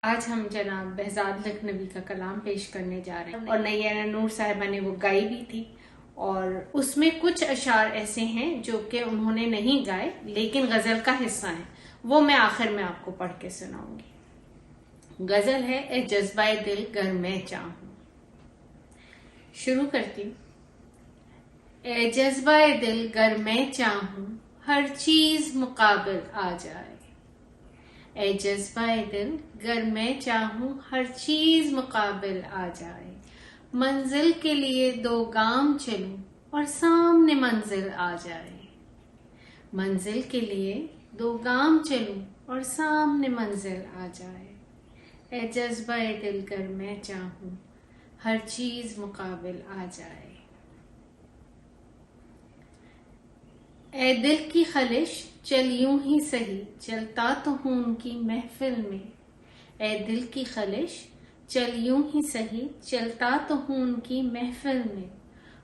आज हम जनाब बहजाद लखनवी का कलाम पेश करने जा रहे हैं और नैयरा नूर साहिबा ने वो गाई भी थी और उसमें कुछ अशार ऐसे हैं जो कि उन्होंने नहीं गाए लेकिन गजल का हिस्सा है, वो मैं आखिर में आपको पढ़ के सुनाऊंगी। गजल है ए जज्बाए दिल गर मैं चाहूं। शुरू करती हूँ। ए जज्बाए दिल गर मैं चाहूं हर चीज मुकाबिल आ जाए। ए जज्बाए दिल गर मैं चाहूं हर चीज मुकाबिल आ जाए। मंजिल के लिए 2 गाम चलूं और सामने मंजिल आ जाए। मंजिल के लिए 2 गाम चलूं और सामने मंजिल आ जाए। ए जज्बाए दिल गर मैं चाहूं हर चीज मुकाबिल आ जाए। ए दिल की खलिश चल यूं ही सही चलता तो हूं उनकी महफिल में। ए दिल की खलिश चल यूं ही सही चलता तो हूं उनकी महफिल में।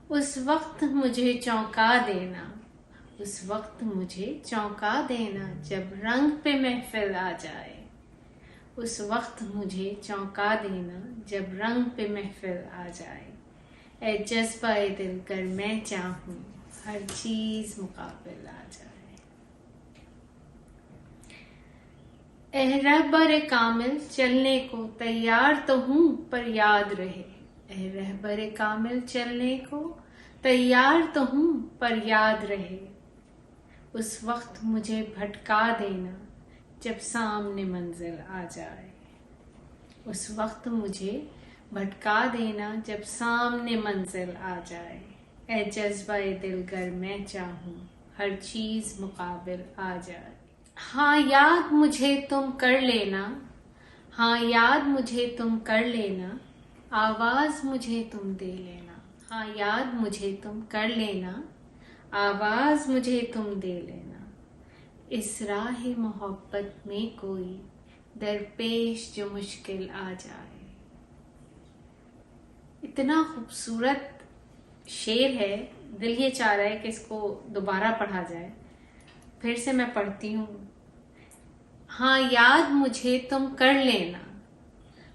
उस वक्त मुझे चौंका देना, उस वक्त मुझे चौंका देना जब रंग पे महफिल आ जाए। उस वक्त मुझे चौंका देना जब रंग पे महफिल आ जाए। ए जज्बाए दिल गर मैं चाहूं हर चीज मुकाबिल आ जाए। ए रहबर कामिल चलने को तैयार तो हूं पर याद रहे। ए रहबर कामिल चलने को तैयार तो हूं पर याद रहे। उस वक्त मुझे भटका देना जब सामने मंजिल आ जाए। उस वक्त मुझे भटका देना जब सामने मंजिल आ जाए। ए जज्बाए दिल गर मैं चाहूं हर चीज मुकाबिल आ जाए। हाँ याद मुझे तुम कर लेना, हाँ याद मुझे तुम कर लेना, आवाज मुझे तुम दे लेना। हाँ याद मुझे तुम कर लेना, आवाज मुझे तुम दे लेना। इस राह मोहब्बत में कोई दरपेश जो मुश्किल आ जाए। इतना खूबसूरत शेर है, दिल ये चाह रहा है कि इसको दोबारा पढ़ा जाए। फिर से मैं पढ़ती हूँ। हाँ याद मुझे तुम कर लेना,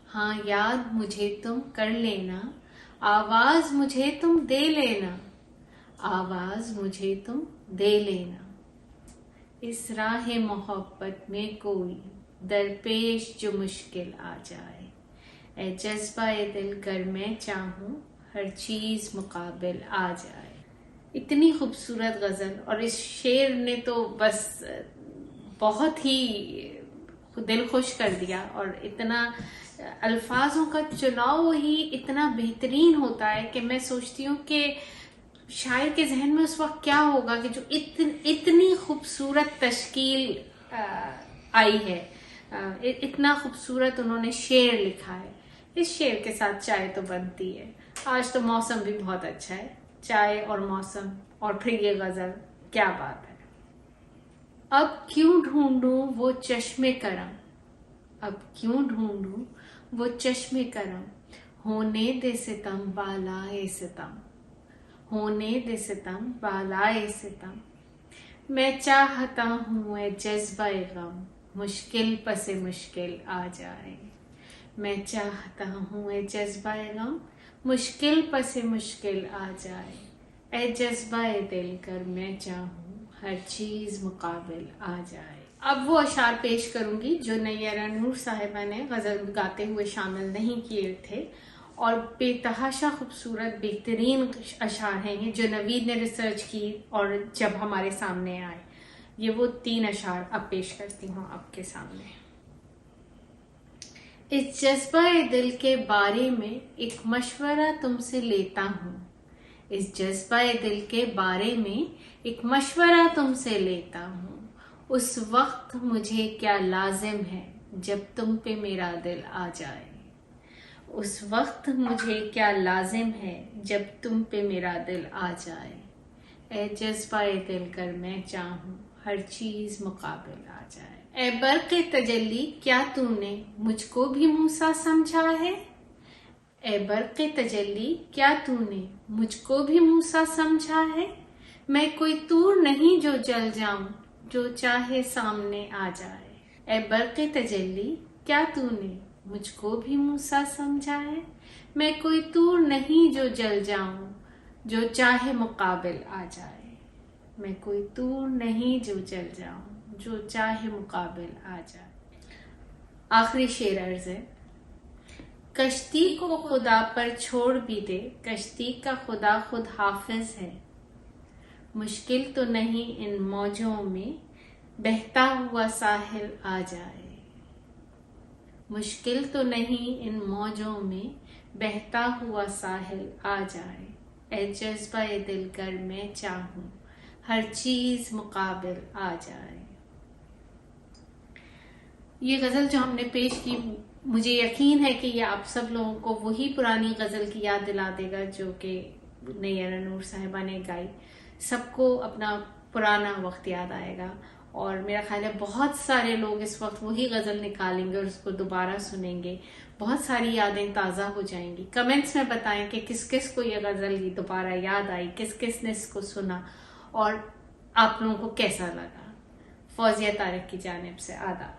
हाँ याद मुझे तुम कर लेना, आवाज मुझे तुम दे लेना, आवाज मुझे तुम दे लेना। इस राह मोहब्बत में कोई दरपेश जो मुश्किल आ जाए। ए जज्बाए दिल गर मैं चाहूं हर चीज मुकाबिल आ जाए। इतनी खूबसूरत गजल, और इस शेर ने तो बस बहुत ही दिल खुश कर दिया। और इतना अल्फाजों का चुनाव ही इतना बेहतरीन होता है कि मैं सोचती हूँ कि शायर के जहन में उस वक्त क्या होगा कि जो इतनी खूबसूरत तश्कील आई है, इतना खूबसूरत उन्होंने शेर लिखा है। इस शेर के साथ चाय तो बनती है। आज तो मौसम भी बहुत अच्छा है, चाय और मौसम और फिर ये गजल, क्या बात है। अब क्यों ढूंढूं वो चश्मे करम, अब क्यों ढूंढूं वो चश्मे करम, होने दे सितम बालाए सितम, होने दे सितम बालाए सितम। मैं चाहता हूं ए जज्बाए गम मुश्किल पसे मुश्किल आ जाए। मैं चाहता हूं ए जज्बाए गम मुश्किल पसे मुश्किल आ जाए। ए जज्बाए दिल कर मैं चाहूं हर चीज मुकाबिल आ जाए। अब वो अशार पेश करूंगी जो नैयरा नूर साहिबा ने गजल गाते हुए शामिल नहीं किए थे, और बेतहाशा खूबसूरत बेहतरीन अशार हैं ये जो नवीद ने रिसर्च की और जब हमारे सामने आए। ये वो 3 अशार अब पेश करती हूँ आपके सामने। इस जज्बाए दिल के बारे में एक मशवरा तुमसे लेता हूँ, इस जज्बाए दिल के बारे में एक मशवरा तुमसे लेता हूँ। उस वक्त मुझे क्या लाजिम है जब तुम पे मेरा दिल आ जाए। उस वक्त मुझे क्या लाजिम है जब तुम पे मेरा दिल आ जाए। ए जज्बाए दिल कर मैं चाहूं हर चीज मुकाबिल आ जाए। ए बर्क़े तजल्ली क्या तूने मुझको भी मूसा समझा है। ए बर्क़े तजल्ली क्या तूने मुझको भी मूसा समझा है। मैं कोई तूर नहीं जो जल जाऊं जो चाहे सामने आ जाए। ए बर्क़े तजल्ली क्या तूने मुझको भी मूसा समझाए। मैं कोई तूर नहीं जो जल जाऊं, जो चाहे मुकाबिल आ जाए। मैं कोई तूर नहीं जो जल जाऊं, जो चाहे मुकाबिल आ जाए। आखिरी शेर अर्ज है। कश्ती को खुदा पर छोड़ भी दे, कश्ती का खुदा खुद हाफिज है। मुश्किल तो नहीं इन मौजों में, बहता हुआ साहिल आ जाए। मुश्किल तो नहीं इन मौजों में, बहता हुआ साहिल आ जाए। ए जज्बा ए दिल कर मैं चाहूं, हर चीज मुकाबिल आ जाए। ये गजल जो हमने पेश की, मुझे यकीन है कि ये आप सब लोगों को वही पुरानी गजल की याद दिला देगा जो कि नैयरा नूर साहिबा ने गाई। सबको अपना पुराना वक्त याद आएगा और मेरा ख्याल है बहुत सारे लोग इस वक्त वही गजल निकालेंगे और उसको दोबारा सुनेंगे। बहुत सारी यादें ताज़ा हो जाएंगी। कमेंट्स में बताएं कि किस किस को ये गजल दोबारा याद आई, किस किस ने इसको सुना और आप लोगों को कैसा लगा। फौजिया तारिक की जानिब से आदाब।